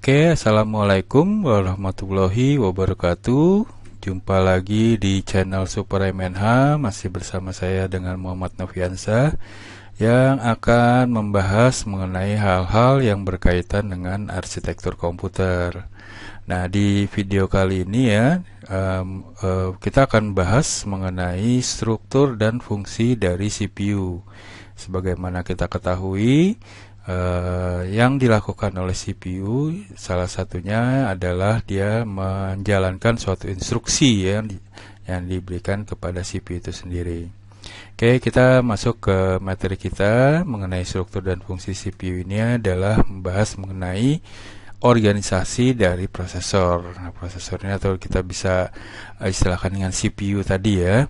Oke, assalamualaikum warahmatullahi wabarakatuh. Jumpa lagi di channel Super MNH, masih bersama saya dengan Muhammad Noviansa yang akan membahas mengenai hal-hal yang berkaitan dengan arsitektur komputer. Nah, di video kali ini ya, kita akan bahas mengenai struktur dan fungsi dari CPU. Sebagaimana kita ketahui, yang dilakukan oleh CPU salah satunya adalah dia menjalankan suatu instruksi yang diberikan kepada CPU itu sendiri. Oke, kita masuk ke materi kita mengenai struktur dan fungsi CPU. Ini adalah membahas mengenai organisasi dari prosesor. Nah, prosesornya atau kita bisa istilahkan dengan CPU tadi ya.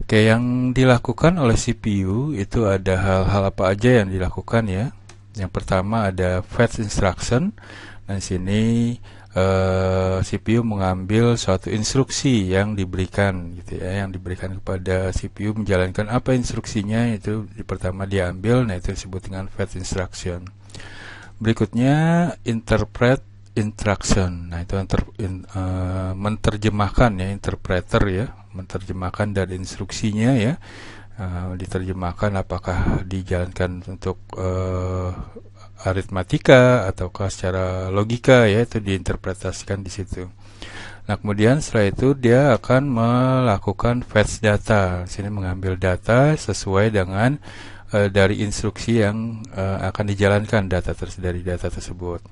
Oke, yang dilakukan oleh CPU itu ada hal-hal apa aja yang dilakukan ya. Yang pertama ada fetch instruction. Dan sini CPU mengambil suatu instruksi yang diberikan gitu ya, yang diberikan kepada CPU menjalankan apa instruksinya itu pertama diambil. Nah, itu disebut dengan fetch instruction. Berikutnya interpret instruction. Nah, itu menerjemahkan ya, interpreter ya, menerjemahkan dari instruksinya ya, diterjemahkan apakah dijalankan untuk aritmatika ataukah secara logika ya, itu diinterpretasikan di situ. Nah, kemudian setelah itu dia akan melakukan fetch data. Sini mengambil data sesuai dengan dari instruksi yang akan dijalankan dari data tersebut.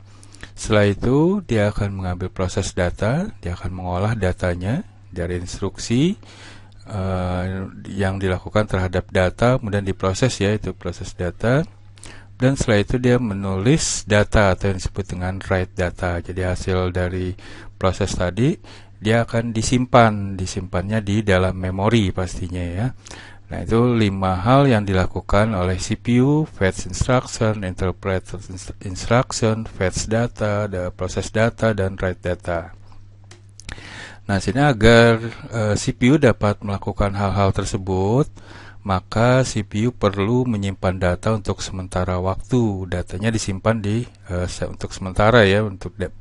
Setelah itu dia akan mengambil proses data, dia akan mengolah datanya dari instruksi yang dilakukan terhadap data, kemudian diproses ya, itu proses data. Dan setelah itu dia menulis data atau yang disebut dengan write data. Jadi hasil dari proses tadi dia akan disimpannya di dalam memori pastinya ya. Nah, itu 5 hal yang dilakukan oleh CPU: fetch instruction, interpret instruction, fetch data, proses data, dan write data. Nah, sini agar CPU dapat melakukan hal-hal tersebut, maka CPU perlu menyimpan data untuk sementara waktu. Datanya disimpan untuk sementara ya,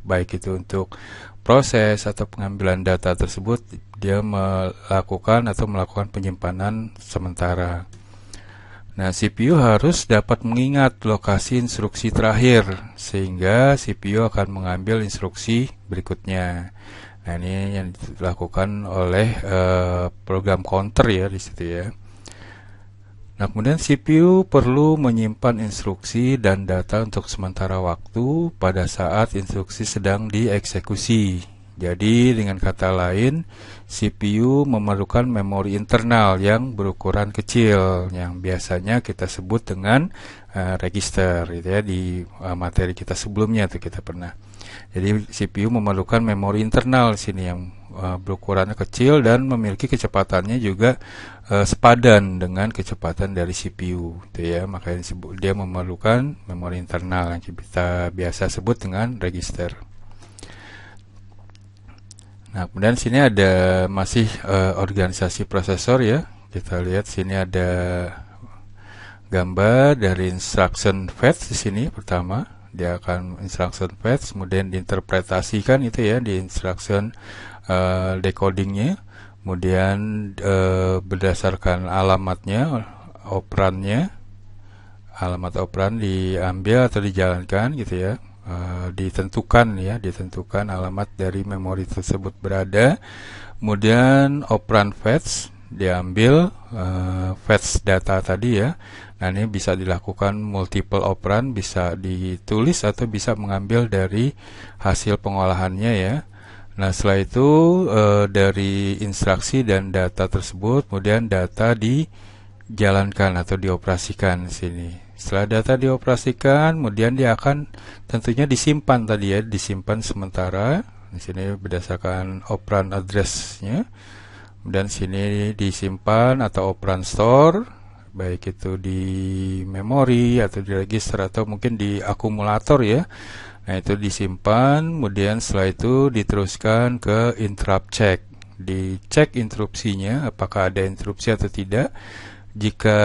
baik itu untuk proses atau pengambilan data tersebut, dia melakukan penyimpanan sementara. Nah, CPU harus dapat mengingat lokasi instruksi terakhir sehingga CPU akan mengambil instruksi berikutnya. Nah, ini yang dilakukan oleh program counter ya di situ ya. Nah, kemudian CPU perlu menyimpan instruksi dan data untuk sementara waktu pada saat instruksi sedang dieksekusi. Jadi, dengan kata lain, CPU memerlukan memori internal yang berukuran kecil, yang biasanya kita sebut dengan register, gitu ya, di materi kita sebelumnya tuh kita pernah. Jadi, CPU memerlukan memori internal sini yang berukurannya kecil dan memiliki kecepatannya juga sepadan dengan kecepatan dari CPU, gitu ya. Makanya dia memerlukan memori internal yang kita biasa sebut dengan register. Nah, kemudian sini ada masih organisasi prosesor ya. Kita lihat sini ada gambar dari instruction fetch di sini. Pertama, dia akan instruction fetch, kemudian diinterpretasikan itu ya di instruction decodingnya, kemudian berdasarkan alamatnya, alamat operan diambil atau dijalankan gitu ya. Ditentukan alamat dari memori tersebut berada. Kemudian operan fetch diambil fetch data tadi ya. Nah, ini bisa dilakukan multiple operan, bisa ditulis atau bisa mengambil dari hasil pengolahannya ya. Nah, setelah itu dari instruksi dan data tersebut kemudian data dijalankan atau dioperasikan di sini. Setelah data dioperasikan, kemudian dia akan tentunya disimpan tadi ya, disimpan sementara. Di sini berdasarkan operan address-nya. Kemudian sini disimpan atau operan store, baik itu di memori atau di register atau mungkin di akumulator ya. Nah, itu disimpan, kemudian setelah itu diteruskan ke interrupt check. Dicek interupsinya, apakah ada interupsi atau tidak. Jika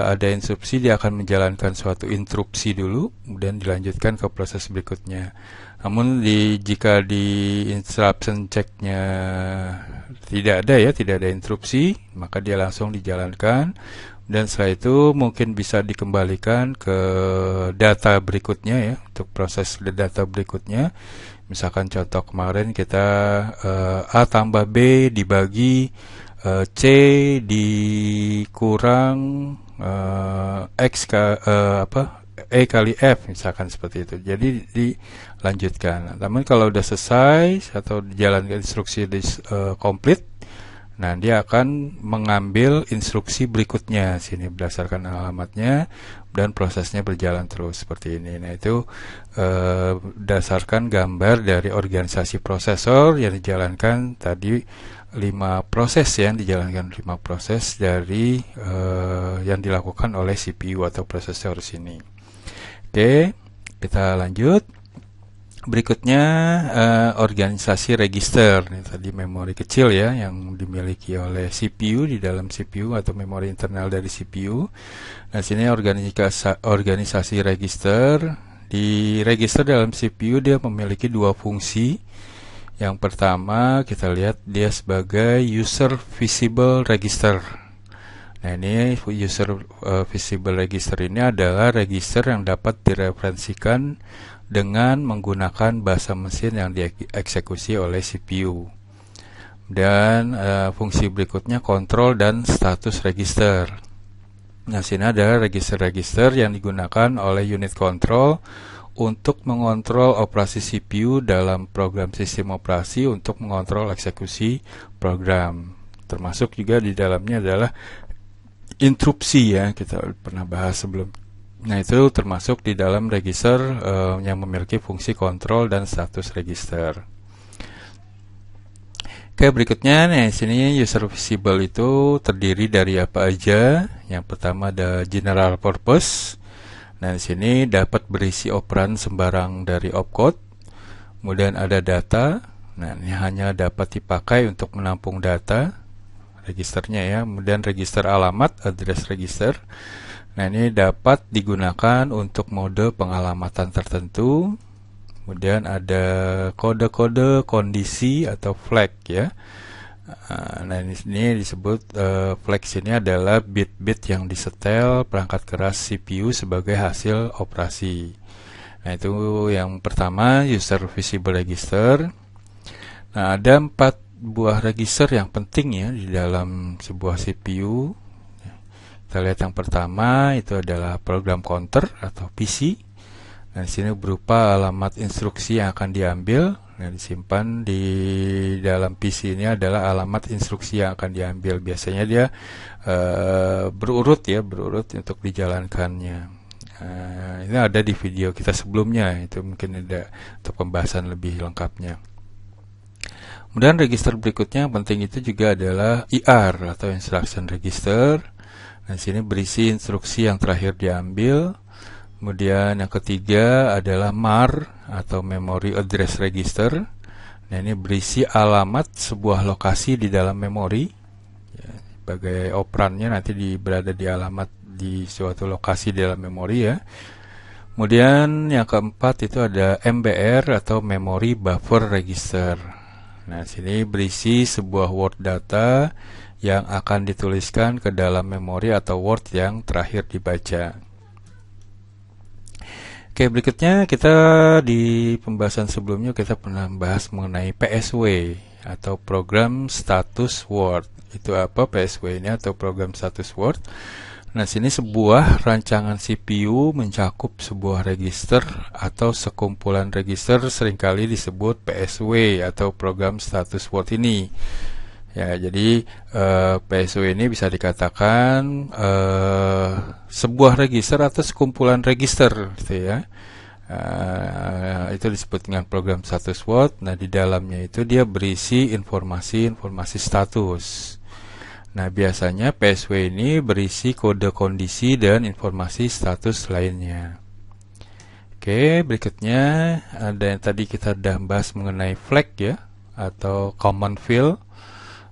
ada instruksi, dia akan menjalankan suatu interupsi dulu, kemudian dilanjutkan ke proses berikutnya. Namun jika di instruction checknya tidak ada interupsi, maka dia langsung dijalankan. Dan setelah itu mungkin bisa dikembalikan ke data berikutnya ya, untuk proses data berikutnya. Misalkan contoh kemarin kita A tambah B dibagi C dikurang X E kali F, misalkan seperti itu. Jadi dilanjutkan. Namun kalau udah selesai atau dijalankan instruksi komplit, nah dia akan mengambil instruksi berikutnya sini berdasarkan alamatnya, dan prosesnya berjalan terus seperti ini. Nah itu berdasarkan gambar dari organisasi prosesor yang dijalankan tadi, 5 proses yang dijalankan, 5 proses dari yang dilakukan oleh CPU atau prosesor sini. Oke, kita lanjut. Berikutnya organisasi register. Ini tadi memori kecil ya yang dimiliki oleh CPU di dalam CPU atau memori internal dari CPU. Nah, sini organisasi register. Di register dalam CPU dia memiliki 2 fungsi. Yang pertama kita lihat dia sebagai user visible register. Nah, ini user visible register ini adalah register yang dapat direferensikan dengan menggunakan bahasa mesin yang dieksekusi oleh CPU. Dan fungsi berikutnya kontrol dan status register. Nah, sini ada register-register yang digunakan oleh unit control untuk mengontrol operasi CPU dalam program sistem operasi untuk mengontrol eksekusi program. Termasuk juga di dalamnya adalah interupsi ya, kita pernah bahas sebelum. Nah, itu termasuk di dalam register yang memiliki fungsi kontrol dan status register. Oke, berikutnya nih sini user visible itu terdiri dari apa aja? Yang pertama ada general purpose. Nah, di sini dapat berisi operan sembarang dari opcode. Kemudian ada data. Nah, ini hanya dapat dipakai untuk menampung data registernya ya. Kemudian register alamat, address register. Nah, ini dapat digunakan untuk mode pengalamatan tertentu. Kemudian ada kode-kode kondisi atau flag ya. Nah, ini disebut flag ini adalah bit-bit yang disetel perangkat keras CPU sebagai hasil operasi. Nah, itu yang pertama, user visible register. Nah, ada 4 buah register yang penting ya di dalam sebuah CPU. Kita lihat yang pertama itu adalah program counter atau PC. Nah, di sini berupa alamat instruksi yang akan diambil. Nah, disimpan di dalam PC ini adalah alamat instruksi yang akan diambil. Biasanya dia berurut untuk dijalankannya. Ini ada di video kita sebelumnya, itu mungkin ada untuk pembahasan lebih lengkapnya. Kemudian register berikutnya yang penting itu juga adalah IR atau instruction register. Nah, sini berisi instruksi yang terakhir diambil. Kemudian yang ketiga adalah MAR atau Memory Address Register. Nah, ini berisi alamat sebuah lokasi di dalam memori. Ya, sebagai operannya nanti berada di alamat di suatu lokasi di dalam memori ya. Kemudian yang keempat itu ada MBR atau Memory Buffer Register. Nah, sini berisi sebuah word data yang akan dituliskan ke dalam memori atau word yang terakhir dibaca. Oke, berikutnya kita di pembahasan sebelumnya kita pernah membahas mengenai PSW atau Program Status Word. Itu apa PSW ini atau Program Status Word? Nah, sini sebuah rancangan CPU mencakup sebuah register atau sekumpulan register, seringkali disebut PSW atau Program Status Word ini. Ya, jadi PSW ini bisa dikatakan sebuah register atau sekumpulan register, gitu ya. Itu disebut dengan program status word. Nah, di dalamnya itu dia berisi informasi status. Nah, biasanya PSW ini berisi kode kondisi dan informasi status lainnya. Oke, berikutnya ada yang tadi kita sudah bahas mengenai flag ya, atau common field.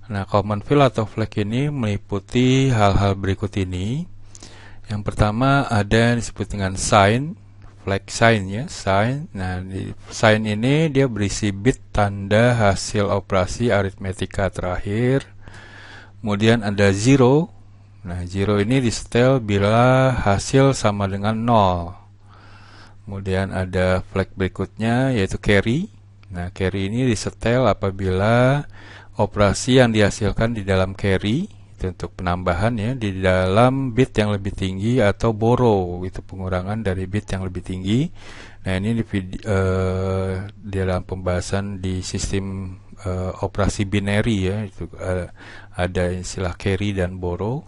Nah, common field atau flag ini meliputi hal-hal berikut ini. Yang pertama ada yang disebut dengan sign, flag sign ya, sign. Nah, di sign ini dia berisi bit tanda hasil operasi aritmetika terakhir. Kemudian ada zero. Nah, zero ini disetel bila hasil sama dengan 0. Kemudian ada flag berikutnya yaitu carry. Nah, carry ini disetel apabila operasi yang dihasilkan di dalam carry itu untuk penambahan ya di dalam bit yang lebih tinggi atau borrow itu pengurangan dari bit yang lebih tinggi. Nah, ini di dalam pembahasan di sistem operasi binary ya itu ada istilah carry dan borrow.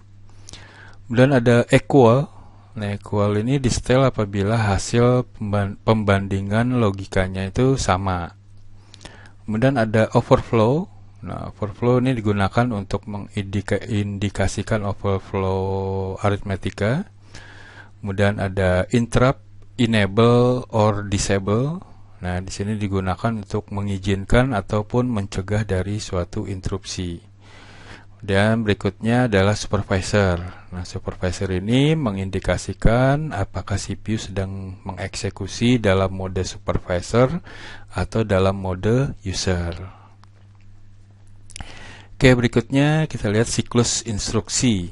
Kemudian ada equal. Nah, equal ini disetel apabila hasil pembandingan logikanya itu sama. Kemudian ada overflow. Nah, overflow ini digunakan untuk mengindikasikan overflow aritmetika. Kemudian ada interrupt, enable, or disable. Nah, di sini digunakan untuk mengizinkan ataupun mencegah dari suatu interupsi. Dan berikutnya adalah supervisor. Nah, supervisor ini mengindikasikan apakah CPU sedang mengeksekusi dalam mode supervisor atau dalam mode user. Oke, berikutnya kita lihat siklus instruksi.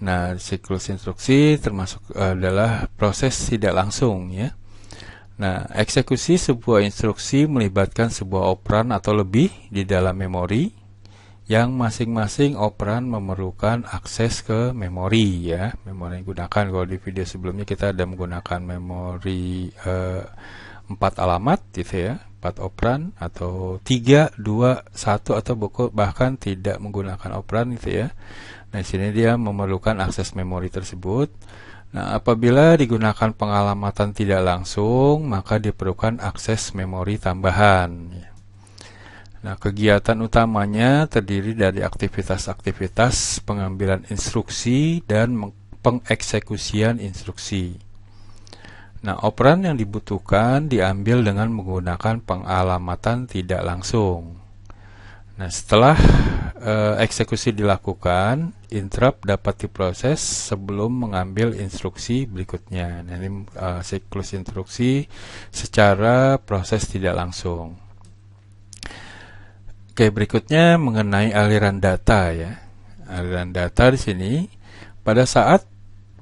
Nah, siklus instruksi termasuk adalah proses tidak langsung ya. Nah, eksekusi sebuah instruksi melibatkan sebuah operan atau lebih di dalam memori yang masing-masing operan memerlukan akses ke memori ya. Memori yang digunakan kalau di video sebelumnya kita ada menggunakan memori 4 alamat gitu ya. 4 operan atau 3, 2, 1 atau bahkan tidak menggunakan operan gitu ya. Nah, di sini dia memerlukan akses memori tersebut. Nah, apabila digunakan pengalamatan tidak langsung, maka diperlukan akses memori tambahan. Nah, kegiatan utamanya terdiri dari aktivitas-aktivitas pengambilan instruksi dan pengeksekusian instruksi. Nah, operan yang dibutuhkan diambil dengan menggunakan pengalamatan tidak langsung. Nah, setelah eksekusi dilakukan, interrupt dapat diproses sebelum mengambil instruksi berikutnya. Nah, ini siklus instruksi secara proses tidak langsung. Oke, berikutnya mengenai aliran data ya. Aliran data di sini pada saat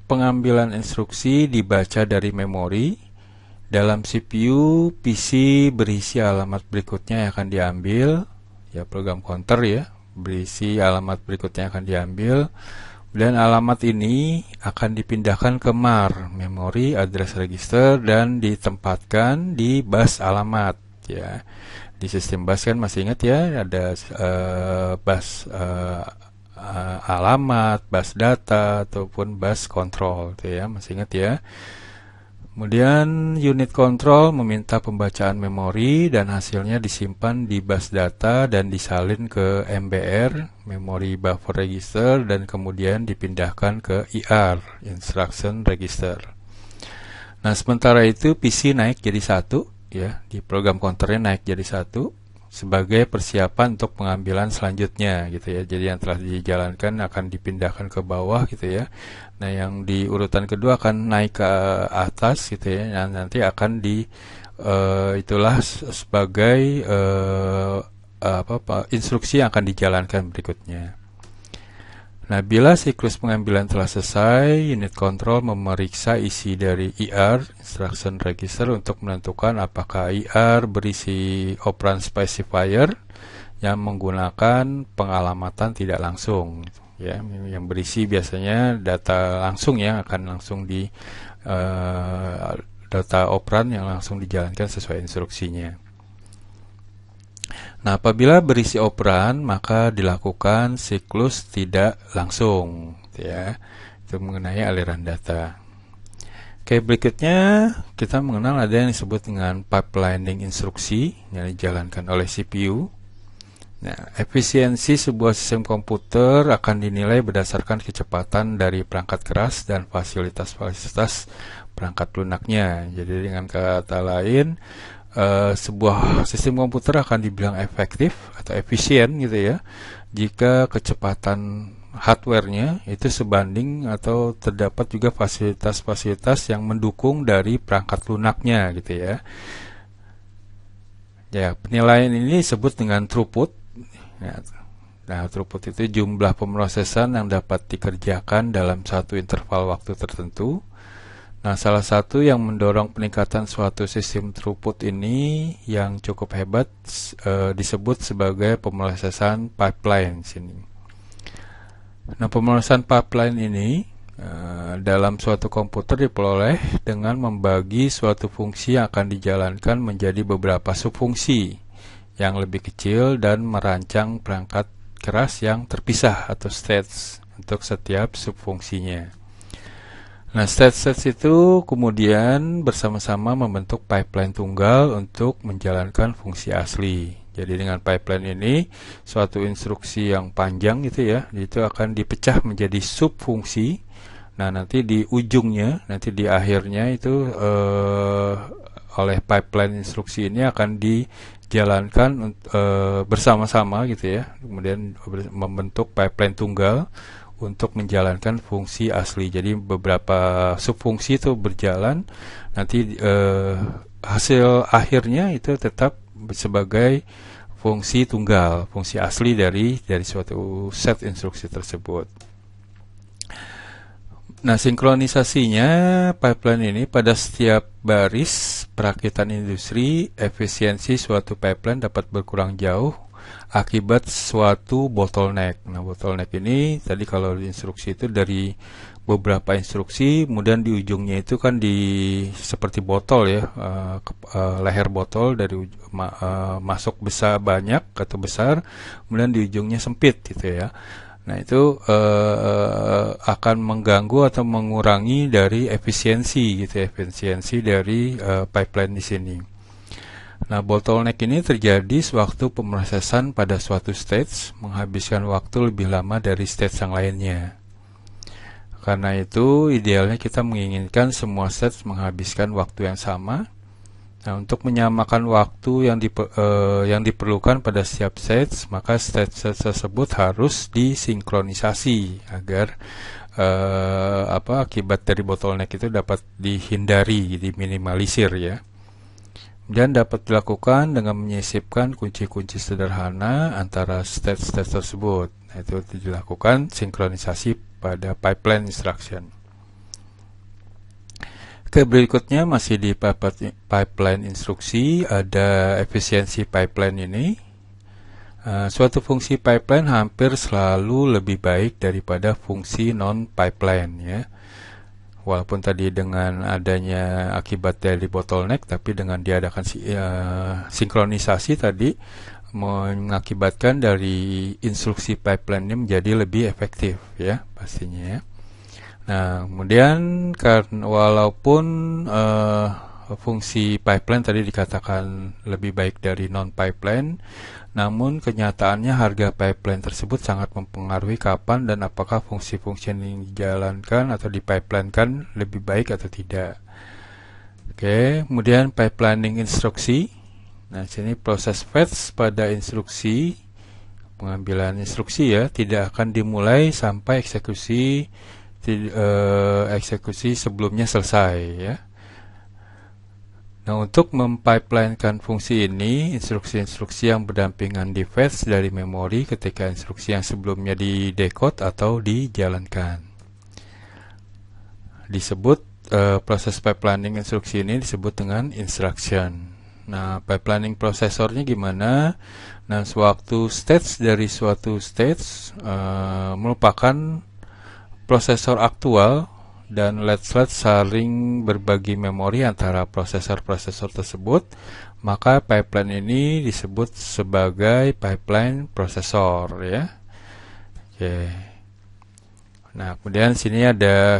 pengambilan instruksi dibaca dari memori dalam CPU PC berisi alamat berikutnya yang akan diambil ya, program counter ya berisi alamat berikutnya akan diambil dan alamat ini akan dipindahkan ke MAR, Memory Address Register, dan ditempatkan di bus alamat ya. Di sistem bus kan masih ingat ya ada bus alamat, bus data ataupun bus control gitu ya, masih ingat ya. Kemudian unit control meminta pembacaan memori dan hasilnya disimpan di bus data dan disalin ke MBR, Memory Buffer Register, dan kemudian dipindahkan ke IR, Instruction Register. Nah, sementara itu PC naik jadi 1 ya, di program counternya naik jadi 1 sebagai persiapan untuk pengambilan selanjutnya gitu ya. Jadi yang telah dijalankan akan dipindahkan ke bawah gitu ya. Nah, yang di urutan kedua akan naik ke atas gitu ya. Dan nanti akan itulah sebagai instruksi yang akan dijalankan berikutnya. Nah, bila siklus pengambilan telah selesai, unit control memeriksa isi dari IR, Instruction Register, untuk menentukan apakah IR berisi operand specifier yang menggunakan pengalamatan tidak langsung. Ya, yang berisi biasanya data langsung ya, akan langsung di data operand yang langsung dijalankan sesuai instruksinya. Nah, apabila berisi operan, maka dilakukan siklus tidak langsung ya. Itu mengenai aliran data. Oke, berikutnya kita mengenal ada yang disebut dengan pipelining instruksi yang dijalankan oleh CPU. Nah, efisiensi sebuah sistem komputer akan dinilai berdasarkan kecepatan dari perangkat keras dan fasilitas-fasilitas perangkat lunaknya. Jadi dengan kata lain, sebuah sistem komputer akan dibilang efektif atau efisien gitu ya jika kecepatan hardware-nya itu sebanding atau terdapat juga fasilitas-fasilitas yang mendukung dari perangkat lunaknya gitu ya. Ya, penilaian ini disebut dengan throughput. Ya, nah, throughput itu jumlah pemrosesan yang dapat dikerjakan dalam satu interval waktu tertentu. Nah, salah satu yang mendorong peningkatan suatu sistem throughput ini yang cukup hebat disebut sebagai pemrosesan pipeline sini. Nah, pemrosesan pipeline ini dalam suatu komputer diperoleh dengan membagi suatu fungsi yang akan dijalankan menjadi beberapa subfungsi yang lebih kecil dan merancang perangkat keras yang terpisah atau states untuk setiap subfungsinya. Nah, states itu kemudian bersama-sama membentuk pipeline tunggal untuk menjalankan fungsi asli. Jadi dengan pipeline ini, suatu instruksi yang panjang gitu ya, itu akan dipecah menjadi subfungsi. Nah, nanti di ujungnya, nanti di akhirnya itu oleh pipeline instruksi ini akan dijalankan bersama-sama gitu ya. Kemudian membentuk pipeline tunggal untuk menjalankan fungsi asli. Jadi beberapa subfungsi itu berjalan, nanti hasil akhirnya itu tetap sebagai fungsi tunggal, fungsi asli dari suatu set instruksi tersebut. Nah, sinkronisasinya pipeline ini pada setiap baris perakitan industri, efisiensi suatu pipeline dapat berkurang jauh akibat suatu bottleneck. Nah, bottleneck ini tadi kalau di instruksi itu dari beberapa instruksi, kemudian di ujungnya itu kan seperti botol ya, leher botol dari masuk besar banyak atau besar, kemudian di ujungnya sempit gitu ya. Nah, itu akan mengganggu atau mengurangi dari efisiensi gitu, efisiensi dari pipeline di sini. Nah, bottleneck ini terjadi sewaktu pemrosesan pada suatu stage menghabiskan waktu lebih lama dari stage yang lainnya. Karena itu, idealnya kita menginginkan semua stage menghabiskan waktu yang sama. Nah, untuk menyamakan waktu yang diperlukan pada setiap stage, maka stage tersebut harus disinkronisasi agar akibat dari bottleneck itu dapat dihindari, diminimalisir ya. Dan dapat dilakukan dengan menyisipkan kunci-kunci sederhana antara stage-stage tersebut. Nah, itu dilakukan sinkronisasi pada pipeline instruction. Oke, berikutnya masih di pipeline instruksi, ada efisiensi pipeline ini. Suatu fungsi pipeline hampir selalu lebih baik daripada fungsi non-pipeline ya. Walaupun tadi dengan adanya akibat dari bottleneck, tapi dengan diadakan sinkronisasi tadi mengakibatkan dari instruksi pipeline ini menjadi lebih efektif ya pastinya ya. Nah, kemudian walaupun fungsi pipeline tadi dikatakan lebih baik dari non-pipeline, namun kenyataannya harga pipeline tersebut sangat mempengaruhi kapan dan apakah fungsi-fungsi yang dijalankan atau dipipelinekan lebih baik atau tidak. Oke, kemudian pipelining instruksi. Nah, sini proses fetch pada instruksi, pengambilan instruksi ya, tidak akan dimulai sampai eksekusi sebelumnya selesai ya. Nah, untuk mempipelinekan fungsi ini, instruksi-instruksi yang berdampingan di fetch dari memori ketika instruksi yang sebelumnya di-decode atau dijalankan. Proses pipelining instruksi ini disebut dengan instruction. Nah, pipelining prosesornya gimana? Nah, sewaktu stage dari suatu stage merupakan prosesor aktual dan let's saling berbagi memori antara prosesor-prosesor tersebut, maka pipeline ini disebut sebagai pipeline prosesor ya. Oke. Nah, kemudian sini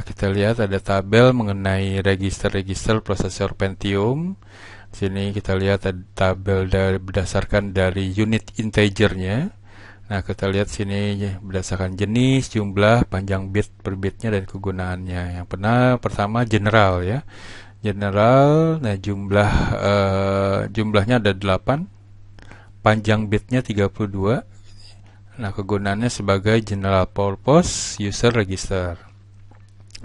kita lihat ada tabel mengenai register-register prosesor Pentium. Sini kita lihat ada tabel berdasarkan dari unit integernya. Nah, kita lihat sini berdasarkan jenis, jumlah, panjang bit per bitnya dan kegunaannya. Yang pertama general ya. General, nah jumlahnya ada 8, panjang bitnya 32. Nah, kegunaannya sebagai general purpose user register.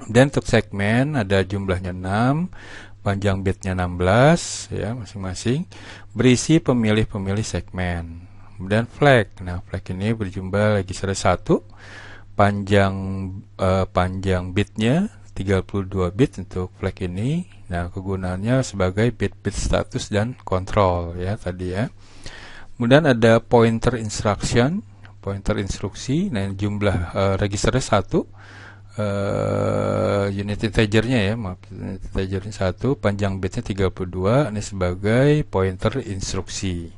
Dan untuk segmen ada jumlahnya 6, panjang bitnya 16 ya masing-masing, berisi pemilih-pemilih segmen. Kemudian flag. Nah, flag ini berjumlah register 1, panjang bitnya 32 bit untuk flag ini. Nah, kegunaannya sebagai bit-bit status dan kontrol ya tadi ya. Kemudian ada pointer instruction, pointer instruksi. Nah, jumlah registernya 1, unit integernya ya, maaf, unit integernya 1, panjang bitnya 32. Ini sebagai pointer instruksi.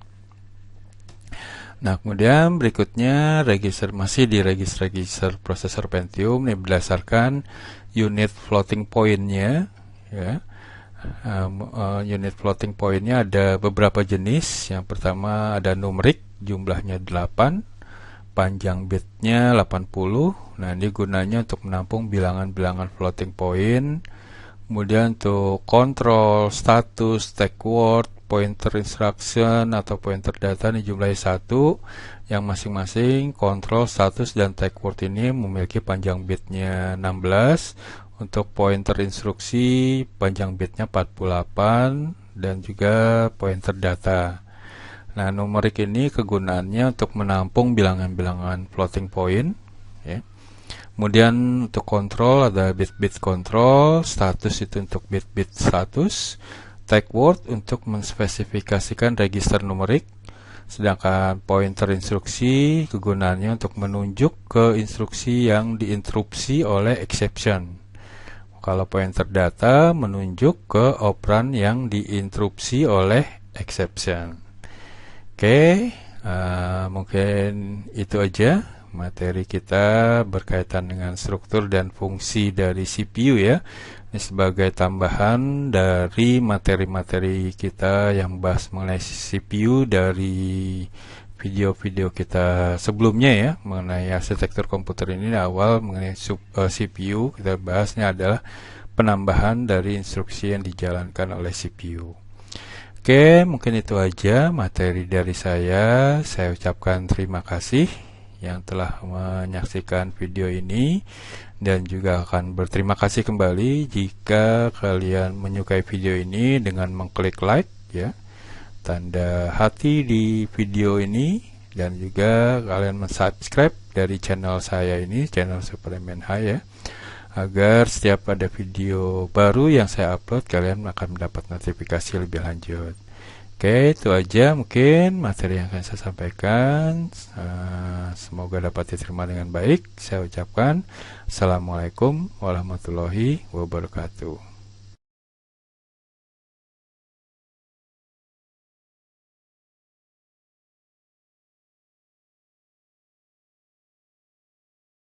Nah, kemudian berikutnya masih di register prosesor Pentium. Ini berdasarkan unit floating point-nya ya. Unit floating point-nya ada beberapa jenis. Yang pertama ada numerik, jumlahnya 8, panjang bitnya 80. Nah, ini gunanya untuk menampung bilangan-bilangan floating point. Kemudian untuk kontrol, status, take word, pointer instruction atau pointer data ini jumlahnya 1, yang masing-masing kontrol, status, dan take word ini memiliki panjang bitnya 16. Untuk pointer instruksi panjang bitnya 48 dan juga pointer data. Nah, numerik ini kegunaannya untuk menampung bilangan-bilangan floating point ya. Kemudian untuk kontrol ada bit-bit kontrol, status itu untuk bit-bit status, take word untuk menspesifikasikan register numerik, sedangkan pointer instruksi kegunaannya untuk menunjuk ke instruksi yang diinterupsi oleh exception. Kalau pointer data menunjuk ke operan yang diinterupsi oleh exception. Oke, mungkin itu aja materi kita berkaitan dengan struktur dan fungsi dari CPU ya. Ini sebagai tambahan dari materi-materi kita yang bahas mengenai CPU dari video-video kita sebelumnya ya, mengenai arsitektur komputer ini. Awal mengenai CPU, kita bahasnya adalah penambahan dari instruksi yang dijalankan oleh CPU. Oke, mungkin itu aja materi dari saya. Saya ucapkan terima kasih yang telah menyaksikan video ini, dan juga akan berterima kasih kembali jika kalian menyukai video ini dengan mengklik like ya, tanda hati di video ini, dan juga kalian mensubscribe dari channel saya ini, channel Superman High ya, agar setiap ada video baru yang saya upload kalian akan mendapat notifikasi lebih lanjut. Oke, itu aja mungkin materi yang akan saya sampaikan. Semoga dapat diterima dengan baik. Saya ucapkan Assalamualaikum warahmatullahi wabarakatuh.